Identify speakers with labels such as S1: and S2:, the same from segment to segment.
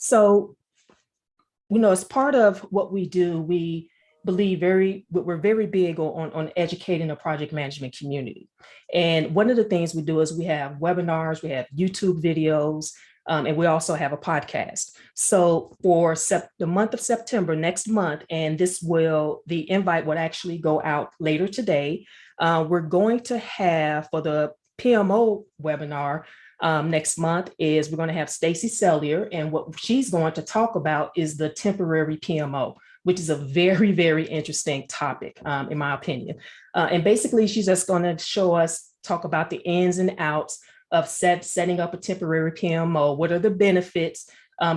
S1: So, as part of what we do, we believe we're very big on educating the project management community. And one of the things we do is we have webinars, we have YouTube videos, and we also have a podcast. So for the month of September, next month, and the invite will actually go out later today. We're going to have, for the PMO webinar, next month, we're going to have Stacy Sellier, and what she's going to talk about is the temporary PMO, which is a very, very interesting topic, in my opinion. And basically, she's just going to talk about the ins and outs of setting up a temporary PMO. What are the benefits,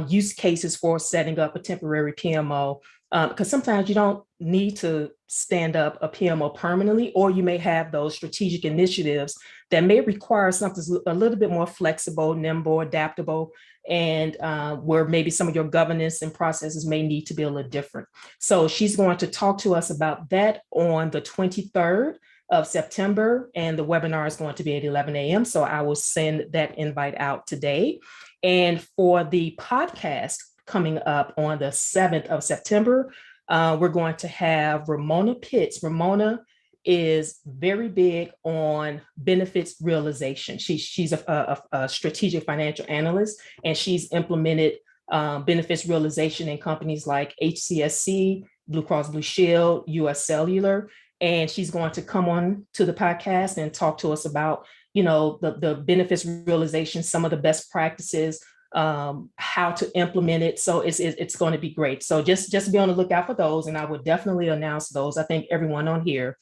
S1: use cases for setting up a temporary PMO? Because sometimes you don't need to stand up a PMO permanently, or you may have those strategic initiatives that may require something a little bit more flexible, nimble, adaptable, and where maybe some of your governance and processes may need to be a little different. So she's going to talk to us about that on the 23rd of September, and the webinar is going to be at 11 a.m. So I will send that invite out today. And for the podcast coming up on the 7th of September, we're going to have Ramona Pitts. Ramona is very big on benefits realization. She's a strategic financial analyst, and she's implemented benefits realization in companies like HCSC, Blue Cross Blue Shield, US Cellular. And she's going to come on to the podcast and talk to us about, the benefits realization, some of the best practices, how to implement it. So it's going to be great. So just be on the lookout for those, and I would definitely announce those. I think everyone on here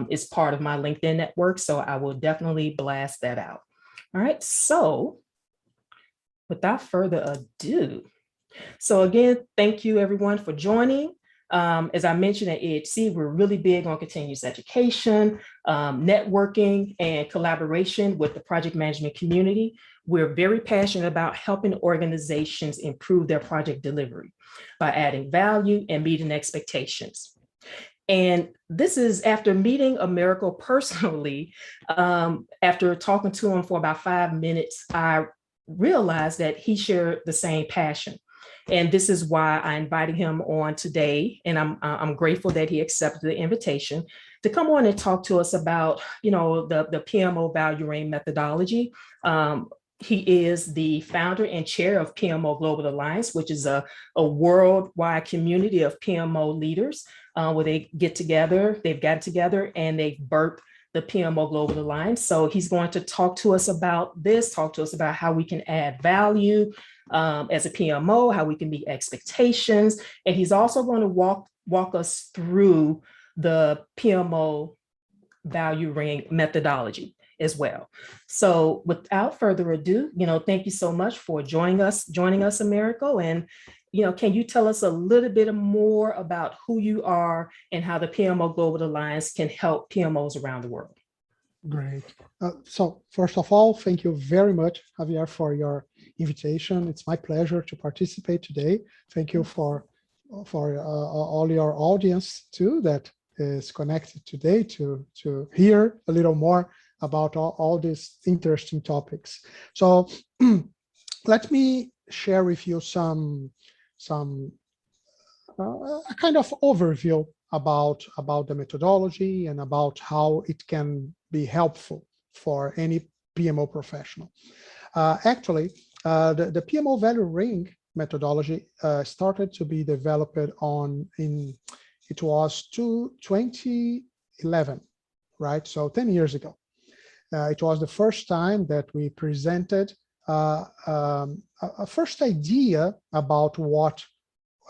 S1: is part of my LinkedIn network, so I will definitely blast that out. All right, so without further ado, so again, thank you everyone for joining. As I mentioned at AHC, we're really big on continuous education, networking, and collaboration with the project management community. We're very passionate about helping organizations improve their project delivery by adding value and meeting expectations. And this is after meeting Americo personally. After talking to him for about 5 minutes, I realized that he shared the same passion. And this is why I invited him on today. And I'm grateful that he accepted the invitation to come on and talk to us about, the PMO value range methodology. He is the founder and chair of PMO Global Alliance, which is a worldwide community of PMO leaders where they've gotten together and they've birthed the PMO Global Alliance. So he's going to talk to us about how we can add value as a PMO, how we can meet expectations. And he's also going to walk us through the PMO value range methodology as well. So without further ado, thank you so much for joining us, Americo. And, can you tell us a little bit more about who you are and how the PMO Global Alliance can help PMOs around the world?
S2: Great. So first of all, thank you very much, Javier, for your invitation. It's my pleasure to participate today. Thank you for all your audience too that is connected today to hear a little more about all these interesting topics. So let me share with you some a kind of overview about the methodology and about how it can be helpful for any PMO professional. Actually, the PMO value ring methodology started to be developed it was 2011, right? So 10 years ago. It was the first time that we presented a first idea about what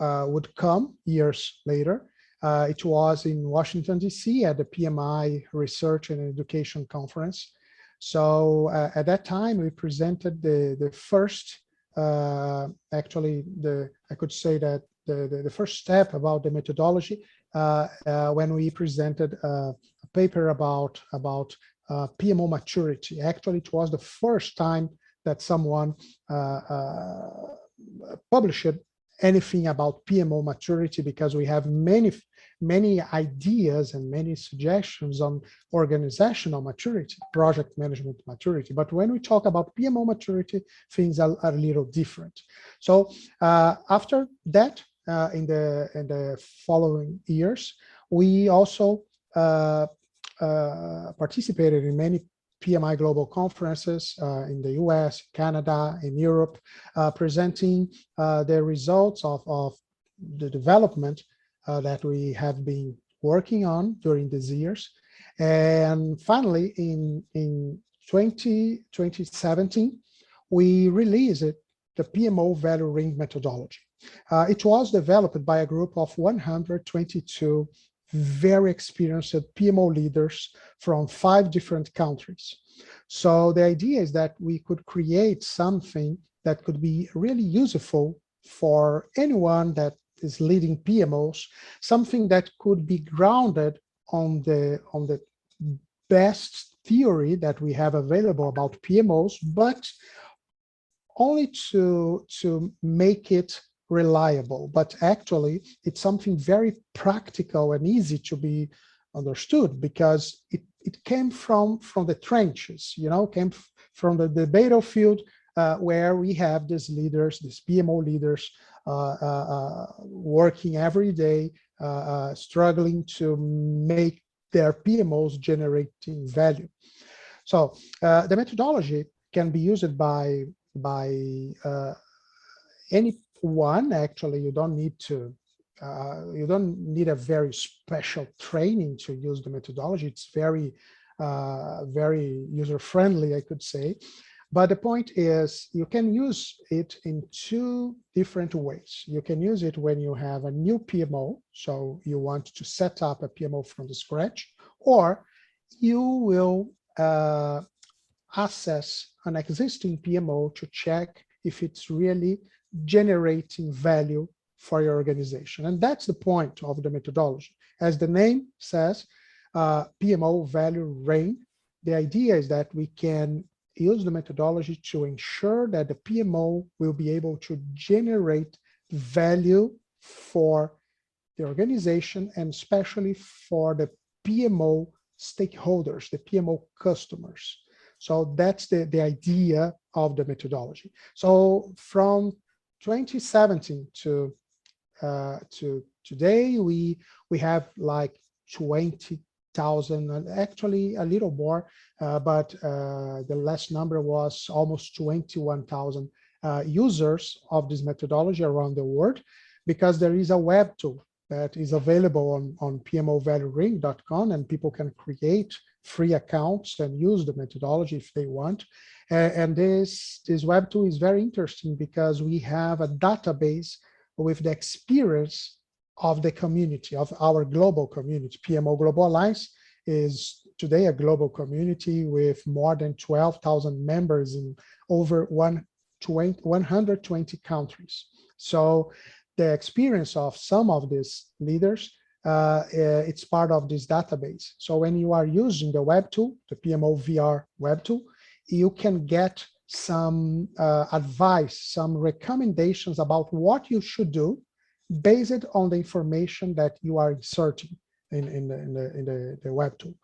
S2: would come years later. It was in Washington, D.C. at the PMI Research and Education Conference. So at that time, we presented the first, actually, I could say that the first step about the methodology when we presented a paper about PMO maturity. Actually, it was the first time that someone published anything about PMO maturity because we have many ideas and many suggestions on organizational maturity, project management maturity. But when we talk about PMO maturity, things are a little different. So after that, in the following years, we also participated in many PMI global conferences in the US, Canada, in Europe, presenting the results of the development that we have been working on during these years. And finally, in 2017, we released the PMO Value Ring methodology. It was developed by a group of 122 very experienced PMO leaders from 5 different countries. So the idea is that we could create something that could be really useful for anyone that is leading PMOs, something that could be grounded on the best theory that we have available about PMOs, but only to make it reliable, but actually it's something very practical and easy to be understood because it came from the trenches, came from the battlefield where we have these leaders, these PMO leaders working every day, struggling to make their PMOs generating value. So the methodology can be used by anyone. Actually, you don't need a very special training to use the methodology. It's very user-friendly, I could say. But the point is, you can use it in 2 different ways. You can use it when you have a new PMO, so you want to set up a PMO from the scratch, or you will assess an existing PMO to check if it's really generating value for your organization. And that's the point of the methodology. As the name says, PMO Value Ring, the idea is that we can use the methodology to ensure that the PMO will be able to generate value for the organization and especially for the PMO stakeholders, the PMO customers. So that's the idea of the methodology. So from 2017 to today, we have like 20,000, actually a little more, but the last number was almost 21,000 users of this methodology around the world, because there is a web tool that is available on pmovaluering.com, and people can create free accounts and use the methodology if they want. And this web tool is very interesting because we have a database with the experience of the community, of our global community. PMO Global Alliance is today a global community with more than 12,000 members in over 120 countries. So the experience of some of these leaders, it's part of this database. So when you are using the web tool, the PMO VR web tool, you can get some advice, some recommendations about what you should do based on the information that you are inserting in the web tool.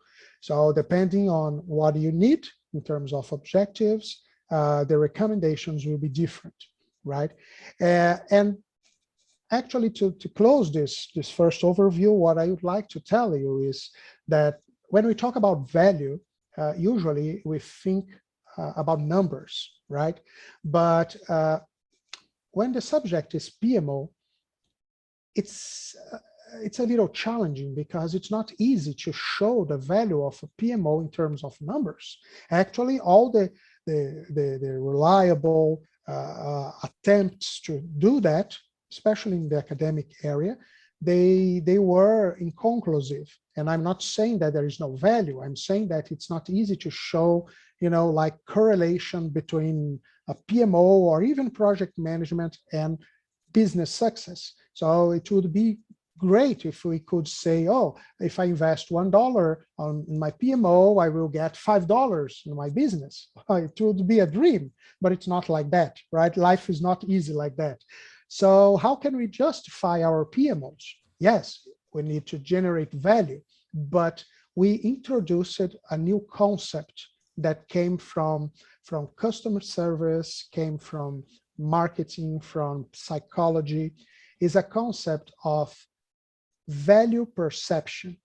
S2: So depending on what you need in terms of objectives, the recommendations will be different, right? And actually, to close this first overview, what I would like to tell you is that when we talk about value, usually we think about numbers, right? But when the subject is PMO, it's a little challenging because it's not easy to show the value of a PMO in terms of numbers. Actually, all the reliable attempts to do that, especially in the academic area, they were inconclusive. And I'm not saying that there is no value. I'm saying that it's not easy to show, like correlation between a PMO or even project management and business success. So it would be great if we could say, oh, if I invest $1 on my PMO, I will get $5 in my business. It would be a dream, but it's not like that, right? Life is not easy like that. So how can we justify our PMOs? Yes, we need to generate value, but we introduced a new concept that came from customer service, came from marketing, from psychology, is a concept of value perception.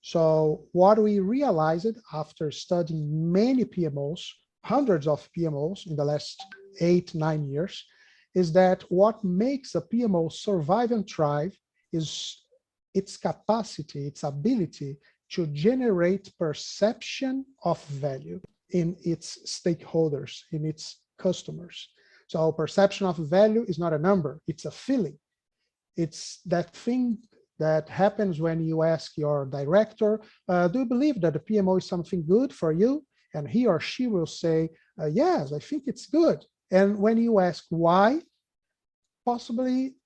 S2: So what we realized after studying many PMOs, hundreds of PMOs in the last 8-9 years, is that what makes a PMO survive and thrive is its capacity, its ability to generate perception of value in its stakeholders, in its customers. So perception of value is not a number, it's a feeling. It's that thing that happens when you ask your director, do you believe that the PMO is something good for you? And he or she will say, yes, I think it's good. And when you ask why, possibly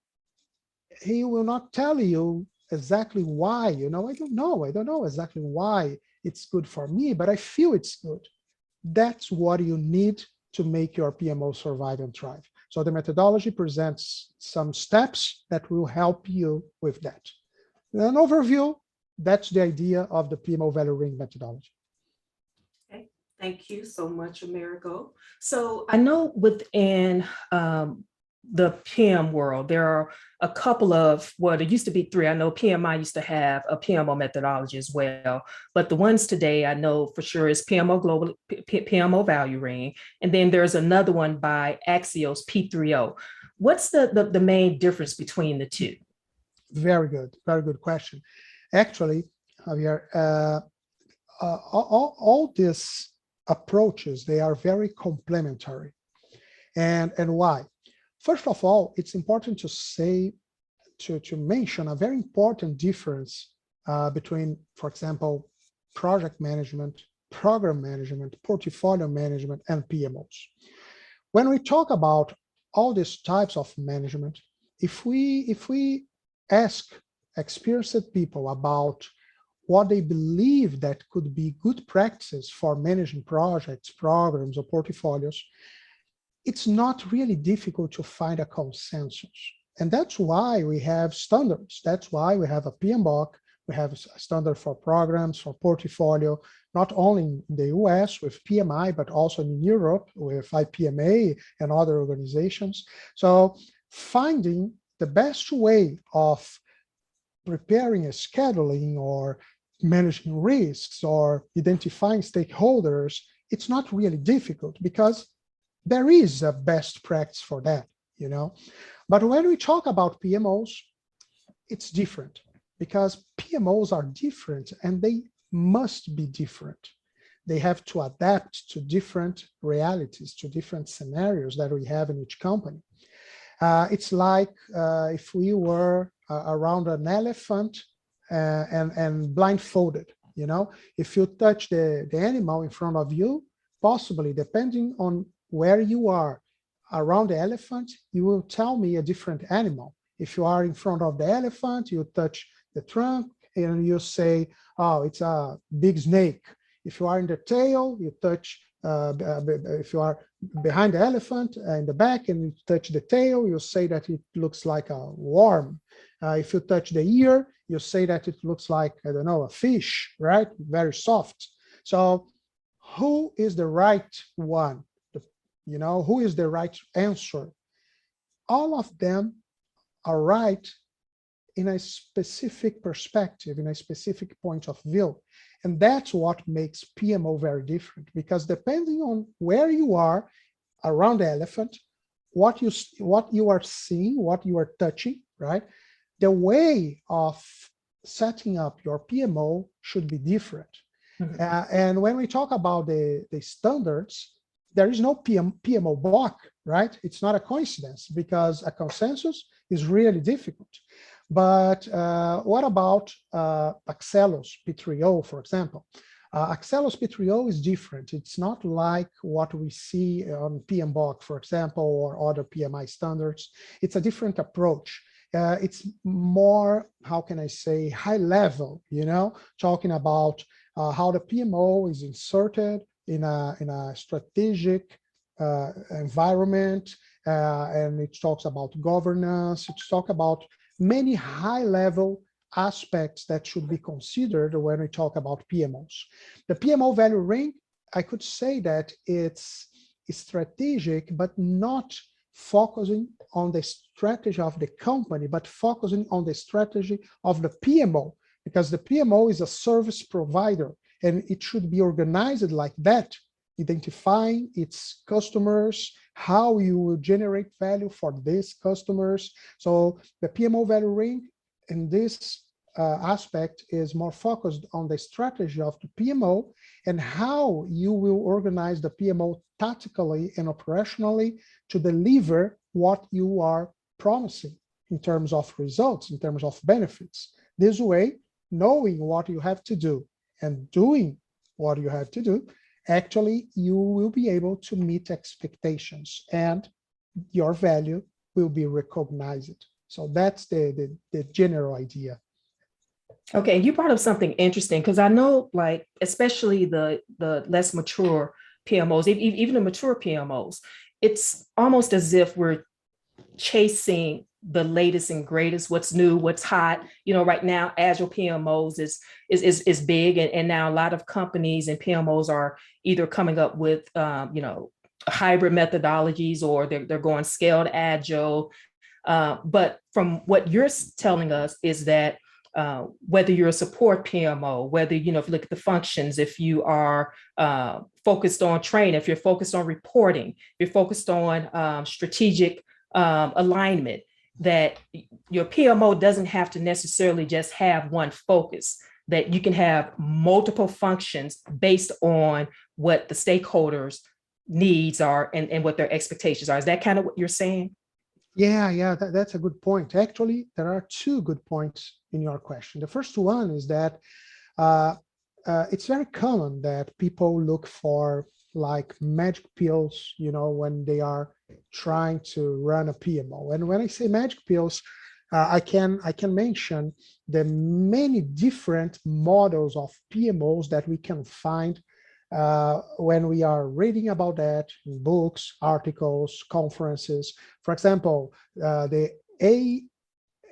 S2: he will not tell you exactly why. I don't know exactly why it's good for me, but I feel it's good. That's what you need to make your PMO survive and thrive. So the methodology presents some steps that will help you with that. An overview, that's the idea of the PMO value ring methodology.
S1: Okay. Thank you so much, Americo. So I know within the PM world, there are a couple of, well, there used to be 3. I know PMI used to have a PMO methodology as well, but the ones today I know for sure is PMO Global, PMO Value Ring, and then there's another one by Axios, P3O. What's the main difference between the two?
S2: Very good question. Actually, Javier, all these approaches, they are very complementary. And why? First of all, it's important to say, to mention a very important difference between, for example, project management, program management, portfolio management, and PMOs. When we talk about all these types of management, if we ask experienced people about what they believe that could be good practices for managing projects, programs, or portfolios, it's not really difficult to find a consensus. And that's why we have standards. That's why we have a PMBOK, we have a standard for programs, for portfolio, not only in the US with PMI, but also in Europe with IPMA and other organizations. So finding the best way of preparing a scheduling or managing risks or identifying stakeholders, it's not really difficult because there is a best practice for that, But when we talk about PMOs, it's different because PMOs are different and they must be different. They have to adapt to different realities, to different scenarios that we have in each company. It's like if we were around an elephant and blindfolded, If you touch the animal in front of you, possibly depending on where you are around the elephant, you will tell me a different animal. If you are in front of the elephant, you touch the trunk and you say, oh, it's a big snake. If you are in the tail, you touch, if you are behind the elephant in the back and you touch the tail, you say that it looks like a worm. If you touch the ear, you say that it looks like, I don't know, a fish, right? Very soft. So who is the right one? Who is the right answer? All of them are right in a specific perspective, in a specific point of view. And that's what makes PMO very different, because depending on where you are around the elephant, what you are seeing, what you are touching, right? The way of setting up your PMO should be different. Mm-hmm. And when we talk about the standards, there is no PMO block, right? It's not a coincidence because a consensus is really difficult. But what about Axelos P3O, for example? Axelos P3O is different. It's not like what we see on PMBOK, for example, or other PMI standards. It's a different approach. It's more, how can I say, high level, talking about how the PMO is inserted in a strategic environment, and it talks about governance. It talks about many high-level aspects that should be considered when we talk about PMOs. The PMO value ring, I could say that it's strategic, but not focusing on the strategy of the company, but focusing on the strategy of the PMO, because the PMO is a service provider and it should be organized like that, identifying its customers, how you will generate value for these customers. So the PMO value ring in this aspect is more focused on the strategy of the PMO and how you will organize the PMO tactically and operationally to deliver what you are promising in terms of results, in terms of benefits. This way, knowing what you have to do and doing what you have to do, actually you will be able to meet expectations and your value will be recognized. So that's the general idea.
S1: Okay, you brought up something interesting because I know, like, especially the less mature PMOs, even the mature PMOs, it's almost as if we're chasing the latest and greatest, what's new, what's hot. You know, right now, Agile PMOs is big, and now a lot of companies and PMOs are either coming up with hybrid methodologies, or they're going scaled Agile. But from what you're telling us is that whether you're a support PMO, whether, if you look at the functions, if you are focused on training, if you're focused on reporting, if you're focused on strategic alignment, that your PMO doesn't have to necessarily just have one focus, that you can have multiple functions based on what the stakeholders' needs are and what their expectations are. Is that kind of what you're saying?
S2: Yeah, that's a good point. Actually, there are two good points in your question. The first one is that it's very common that people look for like magic pills, when they are trying to run a PMO. And when I say magic pills, I can mention the many different models of PMOs that we can find when we are reading about that in books, articles, conferences. For example, the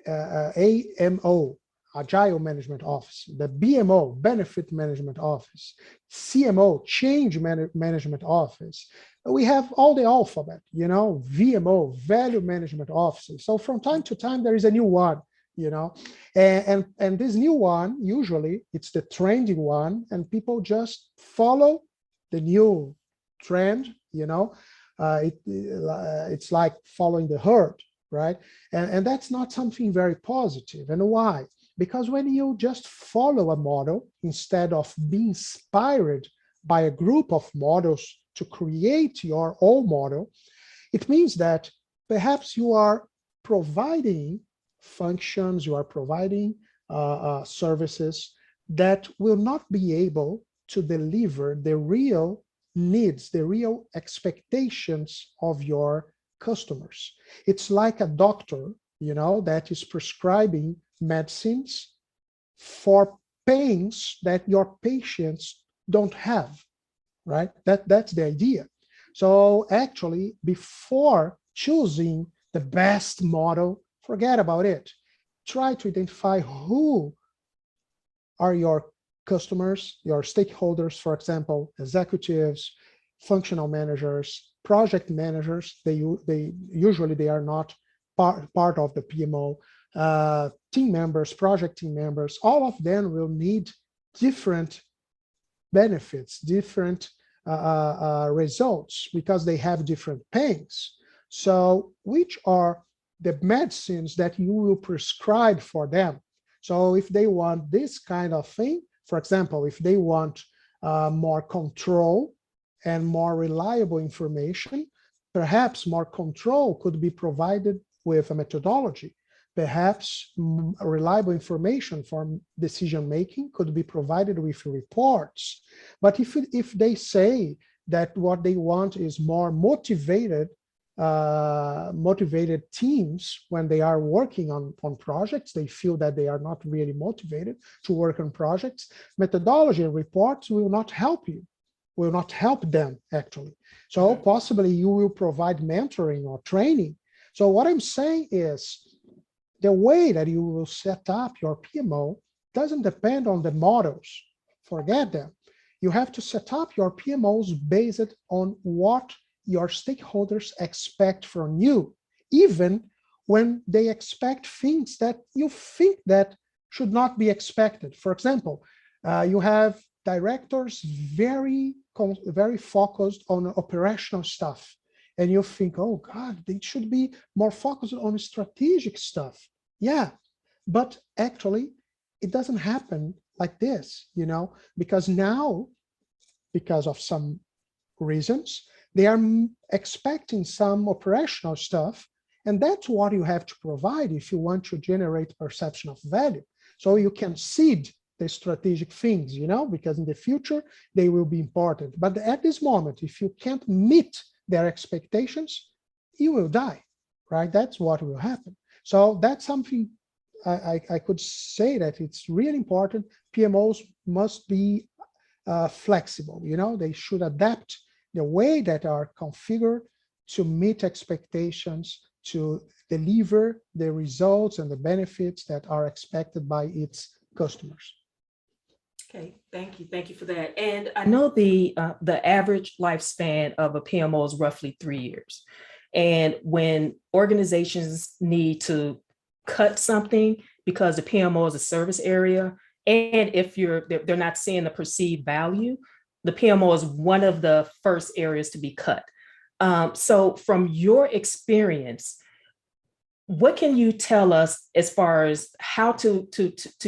S2: AMO, Agile Management Office, the BMO, Benefit Management Office, CMO, Change Management Office. We have all the alphabet, VMO, Value Management Office. So from time to time, there is a new one, and this new one, usually it's the trending one, and people just follow the new trend, it's like following the herd, right? And that's not something very positive. And why? Because when you just follow a model instead of being inspired by a group of models to create your own model, it means that perhaps you are providing functions, you are providing services that will not be able to deliver the real needs, the real expectations of your customers. It's like a doctor, that is prescribing medicines for pains that your patients don't have, right? That's the idea. So actually, before choosing the best model, forget about it. Try to identify who are your customers, your stakeholders, for example, executives, functional managers, project managers. They usually are not part of the PMO. Team members, project team members, all of them will need different benefits, different results, because they have different pains. So which are the medicines that you will prescribe for them? So if they want this kind of thing, for example, if they want more control and more reliable information, perhaps more control could be provided with a methodology. Perhaps reliable information for decision-making could be provided with reports. But if they say that what they want is more motivated teams when they are working on projects, they feel that they are not really motivated to work on projects, methodology and reports will not help you. will not help them actually. So possibly you will provide mentoring or training. So what I'm saying is the way that you will set up your PMO doesn't depend on the models. Forget them. You have to set up your PMOs based on what your stakeholders expect from you, even when they expect things that you think that should not be expected. For example, you have directors very focused on operational stuff. And you think, oh God, they should be more focused on strategic stuff. Yeah, but actually it doesn't happen like this, because now, because of some reasons, they are expecting some operational stuff. And that's what you have to provide if you want to generate perception of value. So you can seed the strategic things, because in the future, they will be important. But at this moment, if you can't meet their expectations, you will die, right? That's what will happen. So that's something I could say that it's really important. PMOs must be flexible, they should adapt the way that are configured to meet expectations, to deliver the results and the benefits that are expected by its customers.
S1: Okay, thank you for that. And I know the average lifespan of a PMO is roughly 3 years. And when organizations need to cut something because the PMO is a service area, and if they're not seeing the perceived value, the PMO is one of the first areas to be cut. So from your experience, what can you tell us as far as how to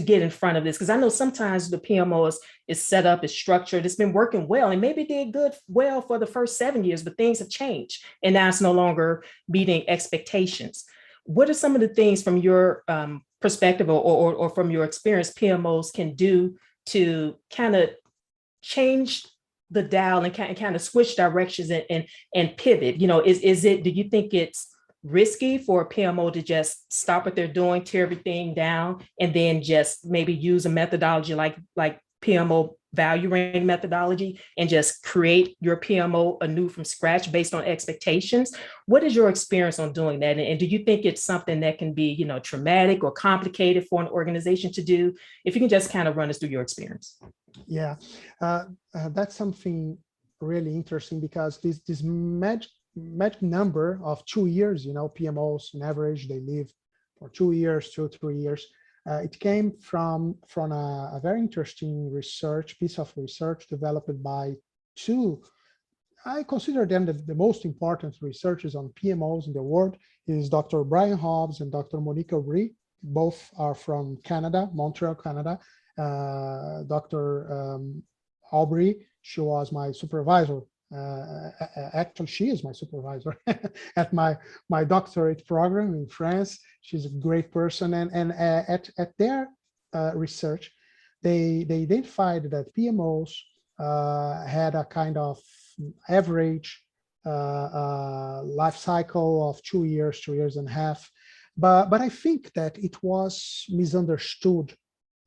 S1: get in front of this? Because I know sometimes the PMO is set up, is structured, it's been working well, and maybe did well for the first 7 years, but things have changed, and now it's no longer meeting expectations. What are some of the things from your perspective or from your experience PMOs can do to kind of change the dial and kind of switch directions and pivot? Do you think it's risky for a PMO to just stop what they're doing, tear everything down, and then just maybe use a methodology like PMO value range methodology and just create your PMO anew from scratch based on expectations? What is your experience on doing that? And do you think it's something that can be, traumatic or complicated for an organization to do? If you can just kind of run us through your experience.
S2: Yeah, that's something really interesting, because this magic number of 2 years, PMOs on average, they live for 2 years, 2-3 years. It came from a very interesting piece of research developed by two, I consider them the most important researchers on PMOs in the world, is Dr. Brian Hobbs and Dr. Monique Aubry. Both are from Canada, Montreal, Canada. Dr. Aubry, she was my supervisor. Actually, she is my supervisor at my doctorate program in France. She's a great person, and at their research, they identified that PMOs had a kind of average life cycle of 2 years, 2.5 years. But I think that it was misunderstood.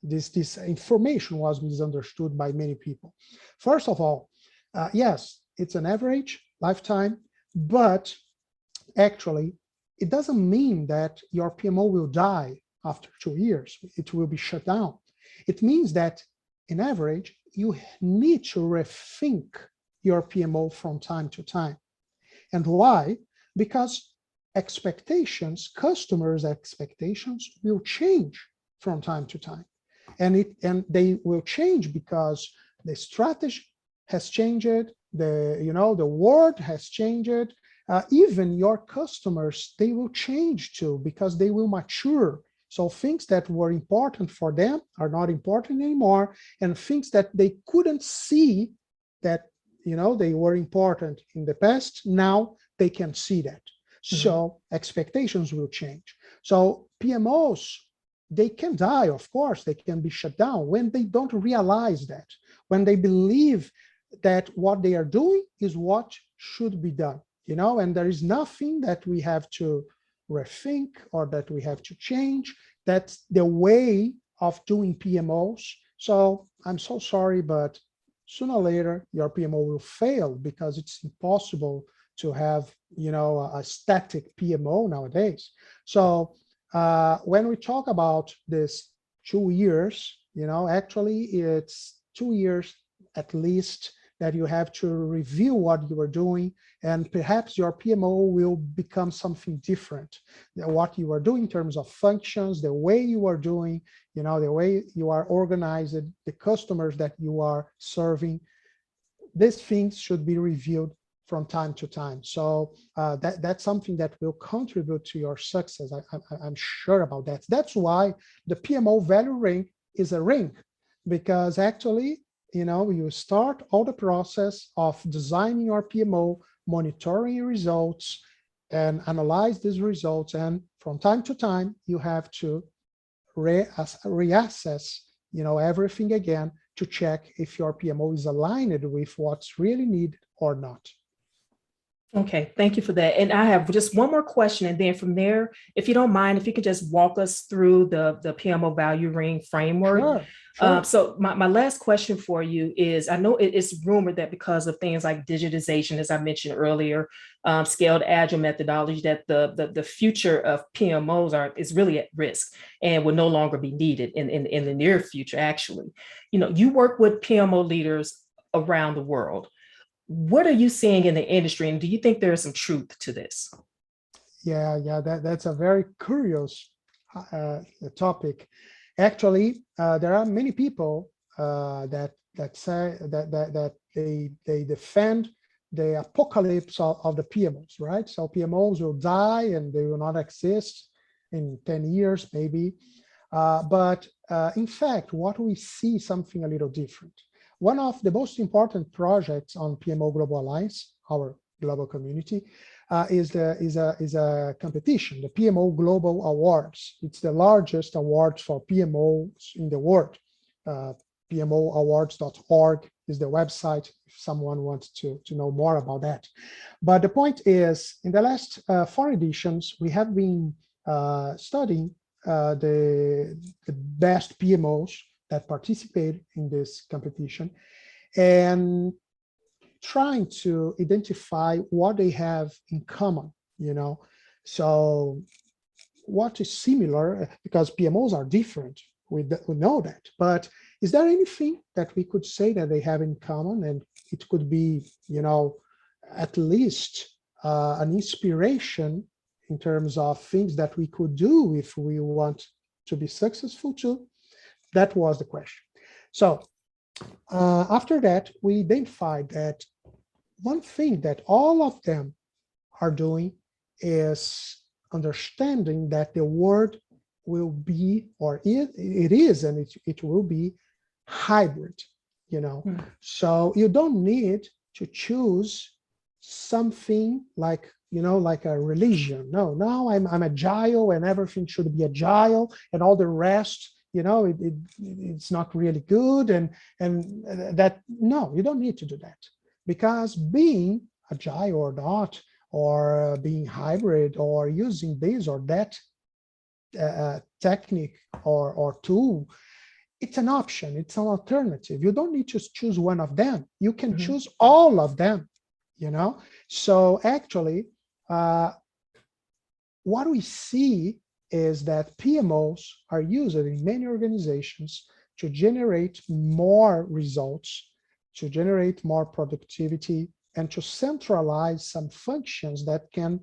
S2: This information was misunderstood by many people. First of all, yes, it's an average lifetime, but actually it doesn't mean that your PMO will die after 2 years. It will be shut down. It means that in average, you need to rethink your PMO from time to time. And why? Because expectations, customers' expectations will change from time to time. And they will change because the strategy has changed, the world has changed. Even your customers, they will change too, because they will mature. So things that were important for them are not important anymore, and things that they couldn't see that they were important in the past, now they can see that. So expectations will change. So PMOs, they can die, of course, they can be shut down when they don't realize that, when they believe that what they are doing is what should be done, and there is nothing that we have to rethink or that we have to change. That's the way of doing PMOs. So I'm so sorry, but sooner or later your PMO will fail because it's impossible to have, a static PMO nowadays. So when we talk about this 2 years, actually it's 2 years at least that you have to review what you are doing, and perhaps your PMO will become something different. What you are doing in terms of functions, the way you are doing, the way you are organized, the customers that you are serving, these things should be reviewed from time to time. So that's something that will contribute to your success. I'm sure about that. That's why the PMO value ring is a ring, because actually, you start all the process of designing your PMO, monitoring results, and analyze these results. And from time to time, you have to reassess, everything again to check if your PMO is aligned with what's really needed or not.
S1: Okay, thank you for that. And I have just one more question. And then from there, if you don't mind, if you could just walk us through the PMO value ring framework.
S2: Sure, sure.
S1: So my last question for you is, I know it's rumored that because of things like digitization, as I mentioned earlier, scaled agile methodology, that the future of PMOs is really at risk and will no longer be needed in the near future, actually. You work with PMO leaders around the world. What are you seeing in the industry, and do you think there is some truth to this?
S2: Yeah, that's a very curious topic. Actually, there are many people that say that they defend the apocalypse of the PMOs, right? So PMOs will die and they will not exist in 10 years, maybe. But in fact, what we see something a little different. One of the most important projects on PMO Global Alliance, our global community, is a competition, the PMO Global Awards. It's the largest award for PMOs in the world. PMOawards.org is the website if someone wants to know more about that. But the point is, in the last 4 editions, we have been studying the best PMOs that participate in this competition and trying to identify what they have in common, So what is similar, because PMOs are different, we know that, but is there anything that we could say that they have in common? And it could be, at least an inspiration in terms of things that we could do if we want to be successful too. That was the question. So after that, we identified that one thing that all of them are doing is understanding that the word will be, or it is, and it will be hybrid, So you don't need to choose something like, like a religion. No, now I'm agile and everything should be agile and all the rest, it's not really good. And that, no, you don't need to do that, because being agile or not, or being hybrid or using this or that technique or tool, it's an option, it's an alternative. You don't need to choose one of them. You can choose all of them, So actually, what we see is that PMOs are used in many organizations to generate more results, to generate more productivity, and to centralize some functions that can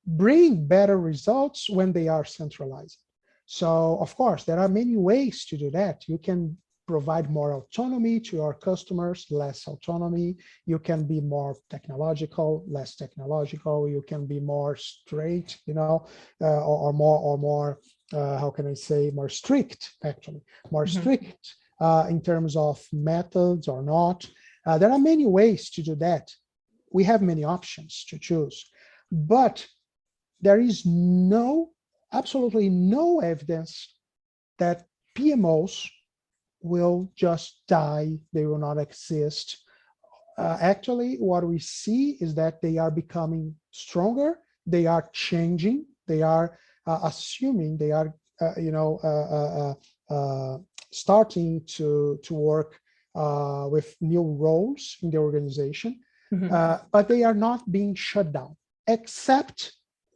S2: bring better results when they are centralized. So, of course, there are many ways to do that. You can provide more autonomy to your customers, less autonomy. You can be more technological, less technological. You can be more straight, or more, how can I say, more strict, actually, more strict in terms of methods or not. There are many ways to do that. We have many options to choose, but there is absolutely no evidence that PMOs will just die, they will not exist. Actually, what we see is that they are becoming stronger, they are changing, they are assuming, they are starting to work with new roles in the organization,
S1: Mhm.
S2: but they are not being shut down, except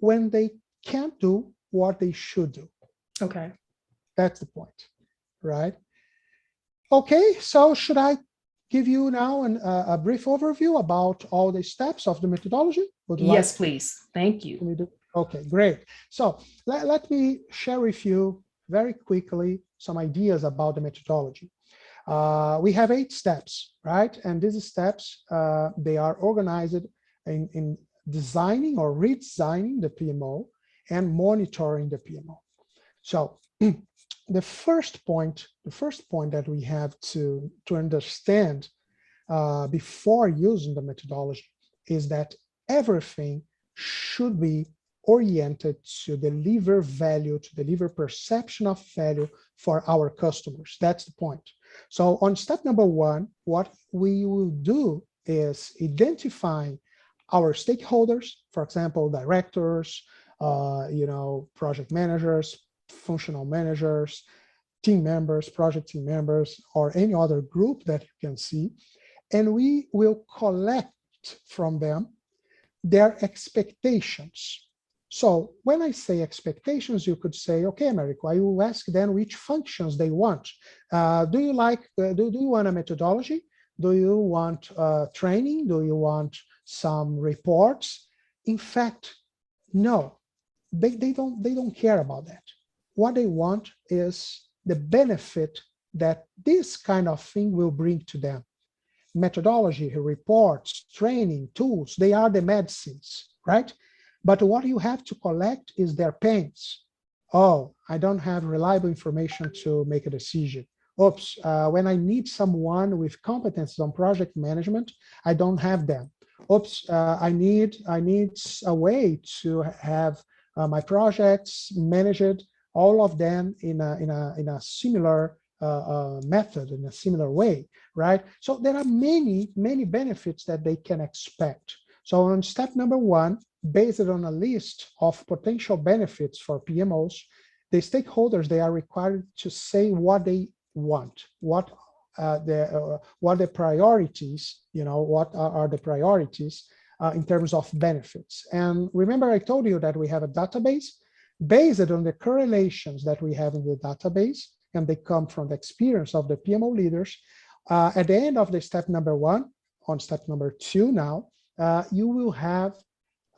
S2: when they can't do what they should do.
S1: Okay.
S2: That's the point, right? Okay, so should I give you now a brief overview about all the steps of the methodology? Would you like
S1: Yes, please. Thank you.
S2: me to? Okay, great. So let me share with you very quickly some ideas about the methodology. We have 8 steps, right? And these steps, they are organized in designing or redesigning the PMO and monitoring the PMO. So the first point that we have to understand before using the methodology is that everything should be oriented to deliver value, to deliver perception of value for our customers. That's the point. So on step number 1, what we will do is identifying our stakeholders, for example, directors, project managers, functional managers, team members, project team members, or any other group that you can see, and we will collect from them their expectations. So when I say expectations, you could say, okay, Americo, I will ask them which functions they want. Do you want a methodology? Do you want training? Do you want some reports? In fact, no, they don't care about that. What they want is the benefit that this kind of thing will bring to them. Methodology, reports, training, tools, they are the medicines, right? But what you have to collect is their pains. Oh, I don't have reliable information to make a decision. Oops, when I need someone with competencies on project management, I don't have them. Oops, I need a way to have my projects managed, all of them in a similar method, in a similar way, right? So there are many benefits that they can expect. So on step number 1, based on a list of potential benefits for PMOs, the stakeholders, they are required to say what they want, what the priorities, what are the priorities in terms of benefits. And remember, I told you that we have a database based on the correlations that we have in the database, and they come from the experience of the PMO leaders. At the end of the step number 1, on step number 2 now, you will have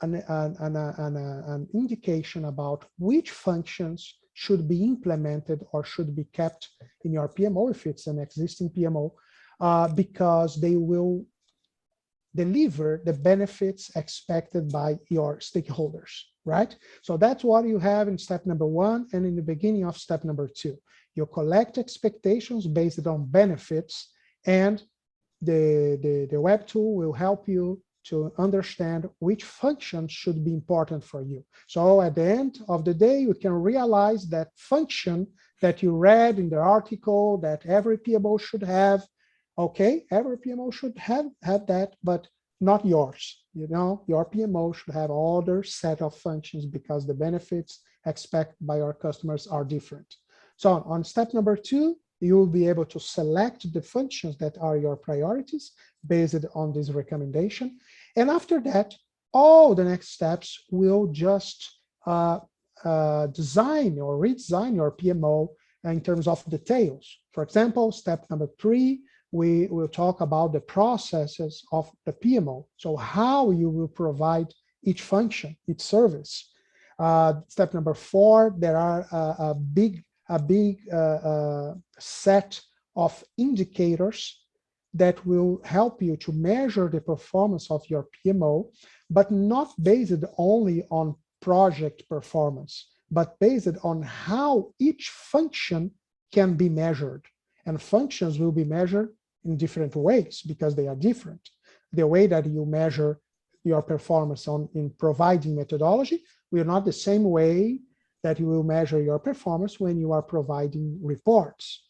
S2: an indication about which functions should be implemented or should be kept in your PMO if it's an existing PMO, because they will deliver the benefits expected by your stakeholders, right? So that's what you have in step number 1 and in the beginning of step number 2. You collect expectations based on benefits, and the web tool will help you to understand which functions should be important for you. So at the end of the day, you can realize that function that you read in the article that every PMO should have. Okay, every PMO should have that, but not yours. Your PMO should have other set of functions because the benefits expected by our customers are different. So on step number 2, you will be able to select the functions that are your priorities based on this recommendation. And after that, all the next steps will just design or redesign your PMO in terms of details. For example, step number 3, we will talk about the processes of the PMO. So how you will provide each function, each service. Step number 4, there are a big set of indicators that will help you to measure the performance of your PMO, but not based only on project performance, but based on how each function can be measured. And functions will be measured in different ways because they are different. The way that you measure your performance in providing methodology will not the same way that you will measure your performance when you are providing reports.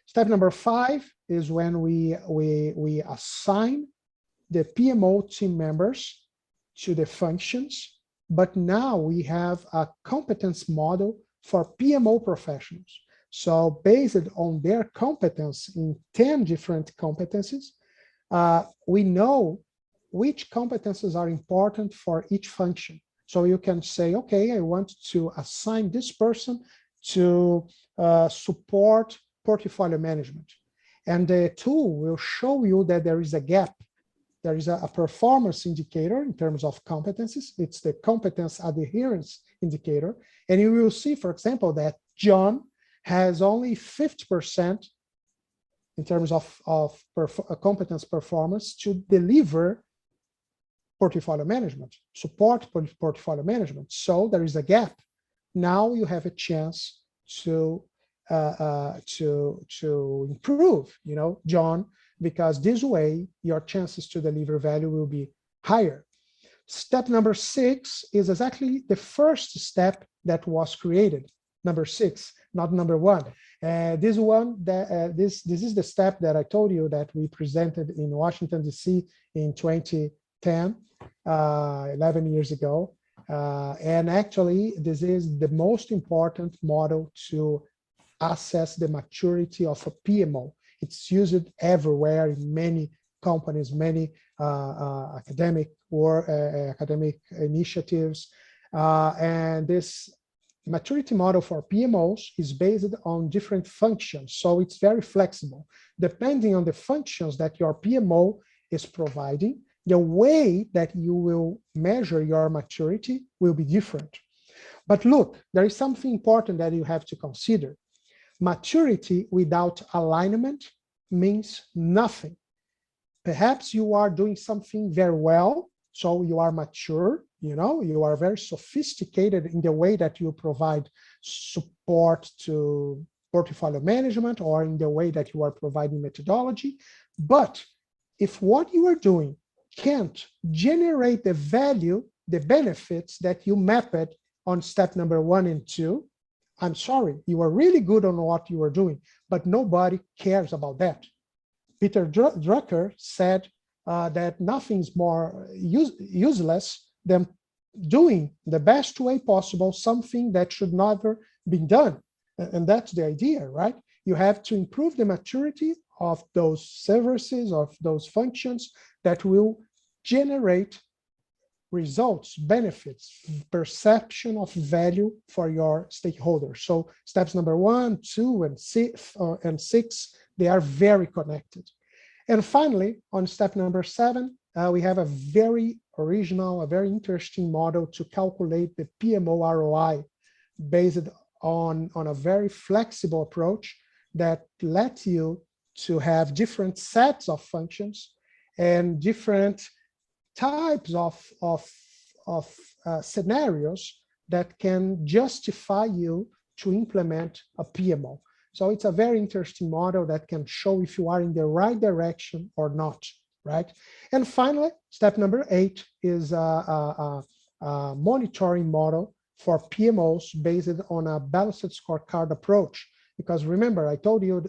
S2: Step number 5 is when we assign the PMO team members to the functions, but now we have a competence model for PMO professionals. So based on their competence in 10 different competencies, we know which competencies are important for each function. So you can say, okay, I want to assign this person to support portfolio management. And the tool will show you that there is a gap. There is a performance indicator in terms of competencies. It's the competence adherence indicator. And you will see, for example, that John has only 50% in terms of competence performance to deliver portfolio management, support portfolio management. So there is a gap. Now you have a chance to improve, John, because this way your chances to deliver value will be higher. Step number 6 is exactly the first step that was created. Number 6, not number 1. This is the step that I told you that we presented in Washington, D.C. in 2010, 11 years ago. And actually, this is the most important model to assess the maturity of a PMO. It's used everywhere in many companies, many academic initiatives. And this maturity model for PMOs is based on different functions. So it's very flexible. Depending on the functions that your PMO is providing, the way that you will measure your maturity will be different. But look, there is something important that you have to consider. Maturity without alignment means nothing. Perhaps you are doing something very well, so you are mature, you are very sophisticated in the way that you provide support to portfolio management or in the way that you are providing methodology. But if what you are doing can't generate the value, the benefits that you mapped on step number 1 and 2, I'm sorry, you are really good on what you are doing, but nobody cares about that. Peter Drucker said that nothing's more useless than doing the best way possible something that should never be done. And that's the idea, right? You have to improve the maturity of those services, of those functions that will generate results, benefits, perception of value for your stakeholders. So steps number 1, 2, and 6, they are very connected. And finally, on step number 7, we have a very original, a very interesting model to calculate the PMO ROI based on a very flexible approach that lets you to have different sets of functions and different types of scenarios that can justify you to implement a PMO. So it's a very interesting model that can show if you are in the right direction or not, right? And finally, step number 8 is a monitoring model for PMOs based on a balanced scorecard approach. Because remember, I told you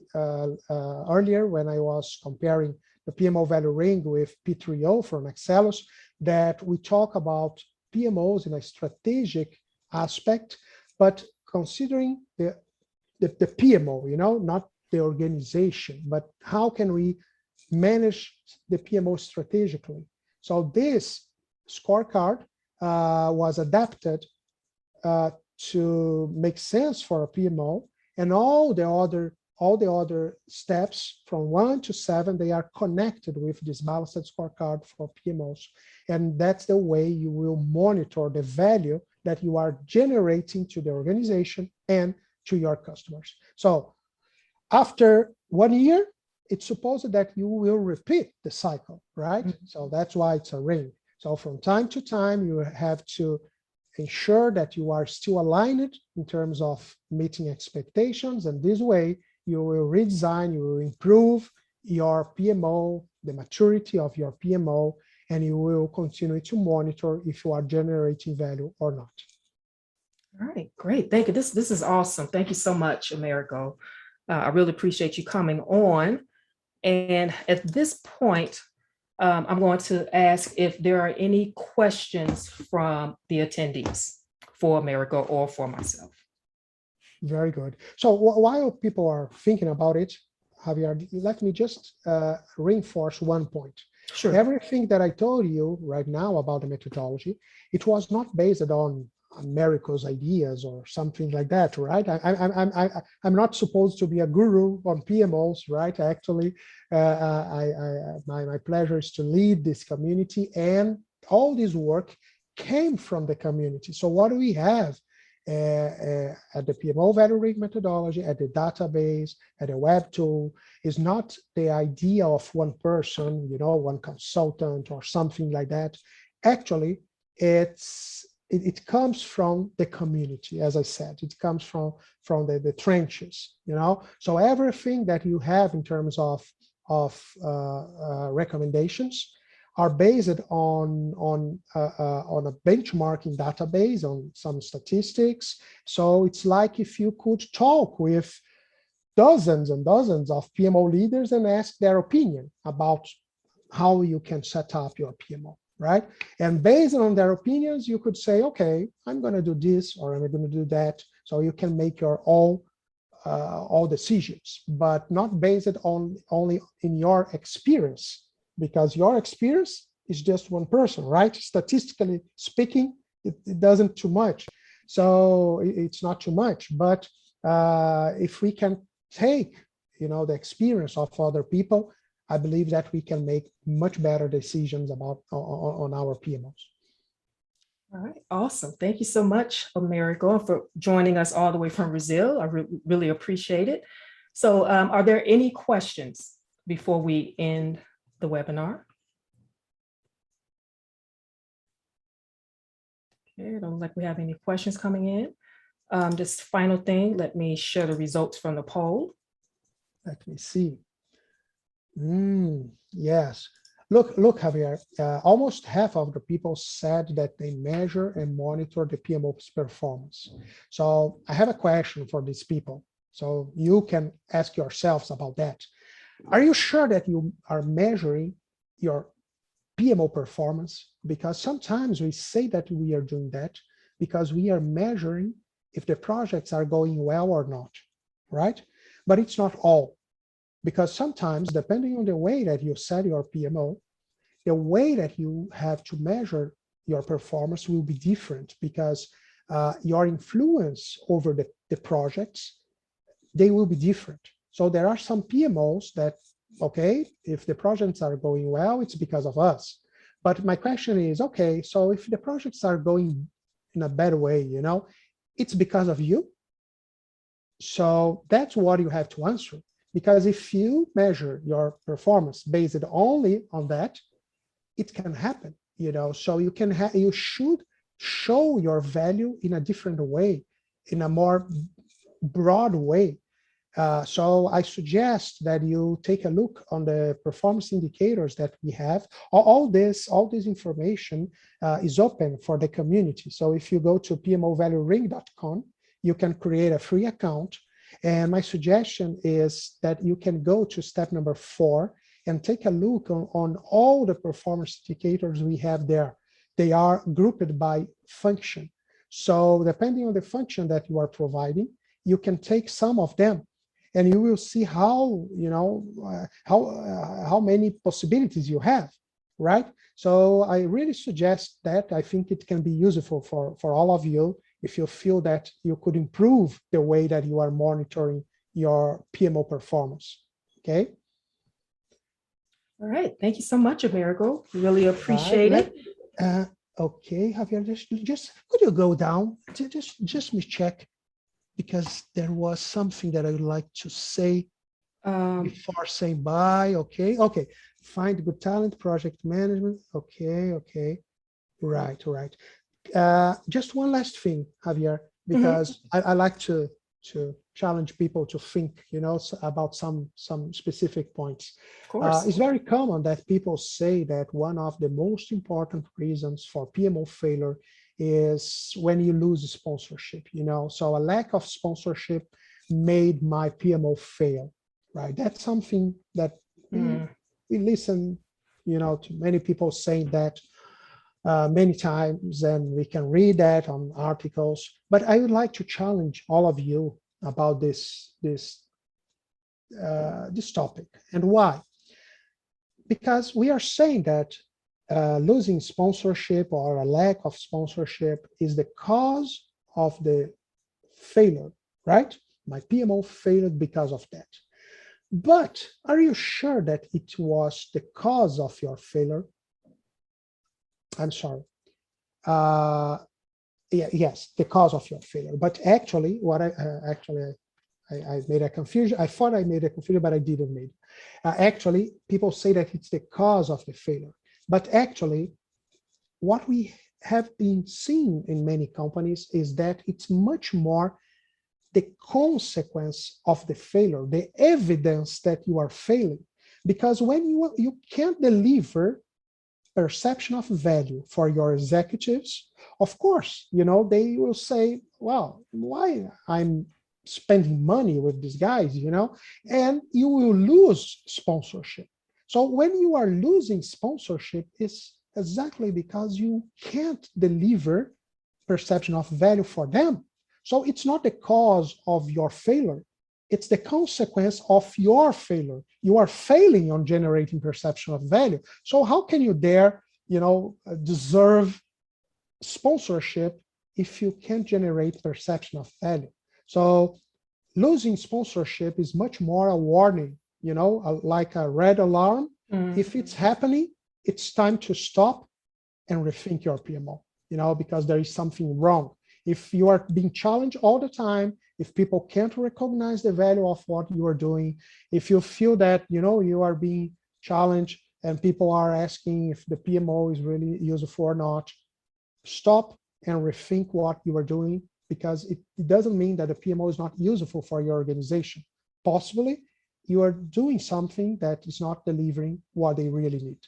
S2: earlier when I was comparing the PMO value ring with P3O from Excelus, that we talk about PMOs in a strategic aspect, but considering the PMO, not the organization, but how can we manage the PMO strategically? So this scorecard was adapted to make sense for a PMO, and all the other steps from 1 to 7, they are connected with this balanced scorecard for PMOs. And that's the way you will monitor the value that you are generating to the organization and to your customers. So after 1 year, it's supposed that you will repeat the cycle, right? Mm-hmm. So that's why it's a ring. So from time to time, you have to ensure that you are still aligned in terms of meeting expectations. And this way, you will redesign, you will improve your PMO, the maturity of your PMO, and you will continue to monitor if you are generating value or not.
S1: All right, great. Thank you. This is awesome. Thank you so much, Americo. I really appreciate you coming on. And at this point, I'm going to ask if there are any questions from the attendees for Americo or for myself.
S2: Very good. So while people are thinking about it, Javier, let me just reinforce one point.
S1: Sure.
S2: Everything that I told you right now about the methodology, it was not based on Americo's ideas or something like that, right? I'm not supposed to be a guru on PMOs, right? Actually, my pleasure is to lead this community, and all this work came from the community. So what do we have at the PMO value rig methodology, at the database, at the web tool, is not the idea of one person, you know, one consultant or something like that. Actually, it comes from the community, as I said. It comes from the trenches, you know. So everything that you have in terms of recommendations are based on a benchmarking database, on some statistics. So it's like if you could talk with dozens and dozens of PMO leaders and ask their opinion about how you can set up your PMO, right? And based on their opinions, you could say, okay, I'm going to do this or I'm going to do that. So you can make your all decisions, but not based on only in your experience, because your experience is just one person, right? Statistically speaking, it doesn't too much. So it's not too much, but if we can take, you know, the experience of other people, I believe that we can make much better decisions about on our PMOs.
S1: All right, awesome. Thank you so much, Americo, for joining us all the way from Brazil. I really appreciate it. So are there any questions before we end the webinar? Okay, I don't look like we have any questions coming in. Just final thing, let me share the results from the poll.
S2: Let me see. Yes. Look, Javier, almost half of the people said that they measure and monitor the PMO's performance. So I have a question for these people. So you can ask yourselves about that. Are you sure that you are measuring your PMO performance? Because sometimes we say that we are doing that because we are measuring if the projects are going well or not, right? But it's not all. Because sometimes, depending on the way that you set your PMO, the way that you have to measure your performance will be different, because your influence over the projects, they will be different. So there are some PMOs that, okay, if the projects are going well, it's because of us. But my question is, okay, so if the projects are going in a bad way, you know, it's because of you? So that's what you have to answer. Because if you measure your performance based only on that, it can happen, you know. So you should show your value in a different way, in a more broad way. So I suggest that you take a look on the performance indicators that we have. All this information is open for the community. So if you go to pmovaluering.com, you can create a free account. And my suggestion is that you can go to step number 4 and take a look on all the performance indicators we have there. They are grouped by function. So depending on the function that you are providing, you can take some of them and you will see how, you know, how many possibilities you have, right? So I really suggest that. I think it can be useful for all of you if you feel that you could improve the way that you are monitoring your PMO performance, okay?
S1: All right, thank you so much, Americo. Really appreciate it.
S2: Okay, Javier, just could you go down to just me check, because there was something that I would like to say before saying bye. Okay, find good talent, project management. Okay, right. Just one last thing, Javier, because I like to challenge people to think, you know, about some specific points.
S1: Of course.
S2: It's very common that people say that one of the most important reasons for PMO failure is when you lose sponsorship, you know. So a lack of sponsorship made my PMO fail, right? That's something that we listen, you know, to many people saying that many times, and we can read that on articles. But I would like to challenge all of you about this topic. And why? Because we are saying that losing sponsorship or a lack of sponsorship is the cause of the failure, right? My PMO failed because of that. But are you sure that it was the cause of your failure? I'm sorry. Yes, the cause of your failure. But actually, what I made a confusion. I thought I made a confusion, but I didn't make. Actually, people say that it's the cause of the failure. But actually, what we have been seeing in many companies is that it's much more the consequence of the failure, the evidence that you are failing. Because when you can't deliver perception of value for your executives, of course, they will say, well, why I'm spending money with these guys, and you will lose sponsorship. So when you are losing sponsorship, it's exactly because you can't deliver perception of value for them. So it's not the cause of your failure. It's the consequence of your failure. You are failing on generating perception of value. So how can you dare, deserve sponsorship if you can't generate perception of value? So losing sponsorship is much more a warning, like a red alarm. If it's happening, it's time to stop and rethink your PMO, because there is something wrong. If you are being challenged all the time, if people can't recognize the value of what you are doing, if you feel that, you are being challenged and people are asking if the PMO is really useful or not, stop and rethink what you are doing, because it doesn't mean that the PMO is not useful for your organization. Possibly, you are doing something that is not delivering what they really need,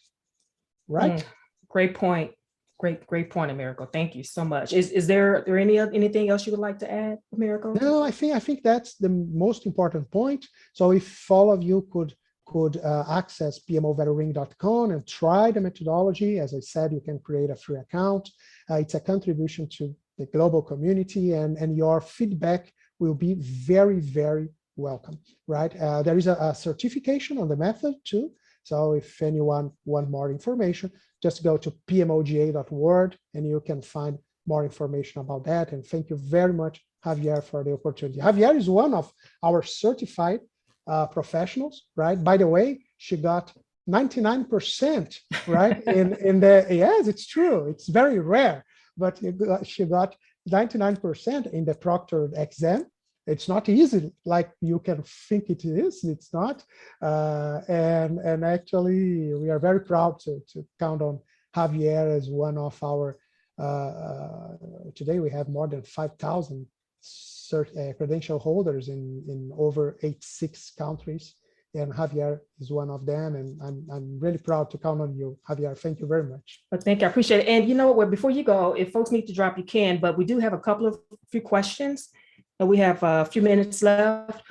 S2: right?
S1: Great point. Great point, Americo. Thank you so much. Is there anything else you would like to add, Americo?
S2: No, I think that's the most important point. So if all of you could access pmovaluering.com and try the methodology, as I said, you can create a free account. It's a contribution to the global community, and your feedback will be very, very welcome, right? There is a certification on the method too. So if anyone want more information, just go to pmoga.org and you can find more information about that. And thank you very much, Javier, for the opportunity. Javier is one of our certified professionals, right? By the way, she got 99%, right? Yes, it's true. It's very rare, but she got 99% in the proctored exam. It's not easy like you can think it is. It's not. And actually, we are very proud to count on Javier as one of our, today we have more than 5,000 credential holders in over 86 countries. And Javier is one of them. And I'm really proud to count on you, Javier. Thank you very much.
S1: Well, thank you. I appreciate it. And you know what, before you go, if folks need to drop, you can, but we do have a few questions. And we have a few minutes left.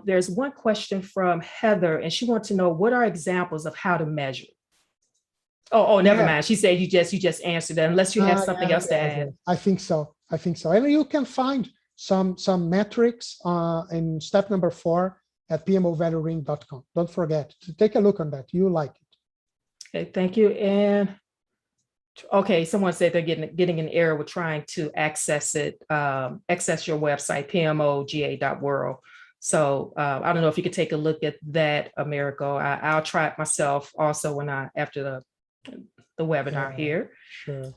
S1: There's one question from Heather, and she wants to know, what are examples of how to measure? Oh, never mind. She said you just answered that, unless you have something else to add.
S2: I think so. And you can find some metrics in step number 4 at pmovaluering.com. Don't forget to take a look on that. You like it.
S1: Okay, thank you. And okay, someone said they're getting an error with trying to access your website, pmoga.world. So I don't know if you could take a look at that, Americo. I'll try it myself also after the webinar here.
S2: Sure.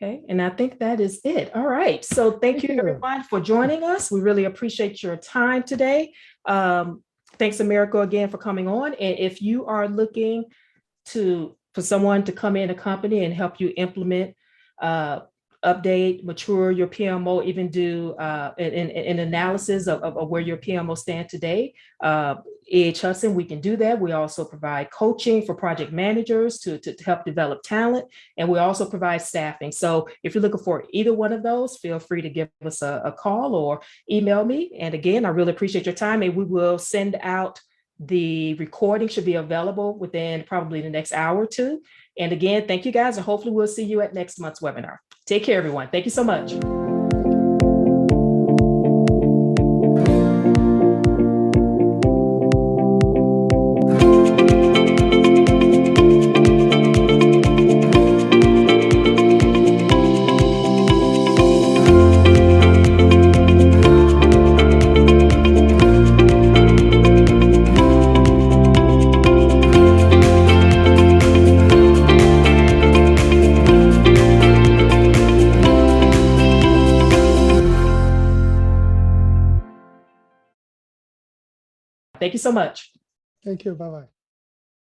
S1: Okay, and I think that is it. All right. So thank you everyone for joining us. We really appreciate your time today. Thanks, Americo, again for coming on. And if you are looking for someone to come in a company and help you implement, update, mature your PMO, even do an analysis of where your PMO stand today, E.H. Hudson, we can do that. We also provide coaching for project managers to help develop talent, and we also provide staffing. So if you're looking for either one of those, feel free to give us a call or email me. And again, I really appreciate your time, and we will send out the recording. Should be available within probably the next hour or two. And again, thank you guys, and hopefully we'll see you at next month's webinar. Take care, everyone. Thank you so much. Thank you so much.
S2: Thank you. Bye-bye.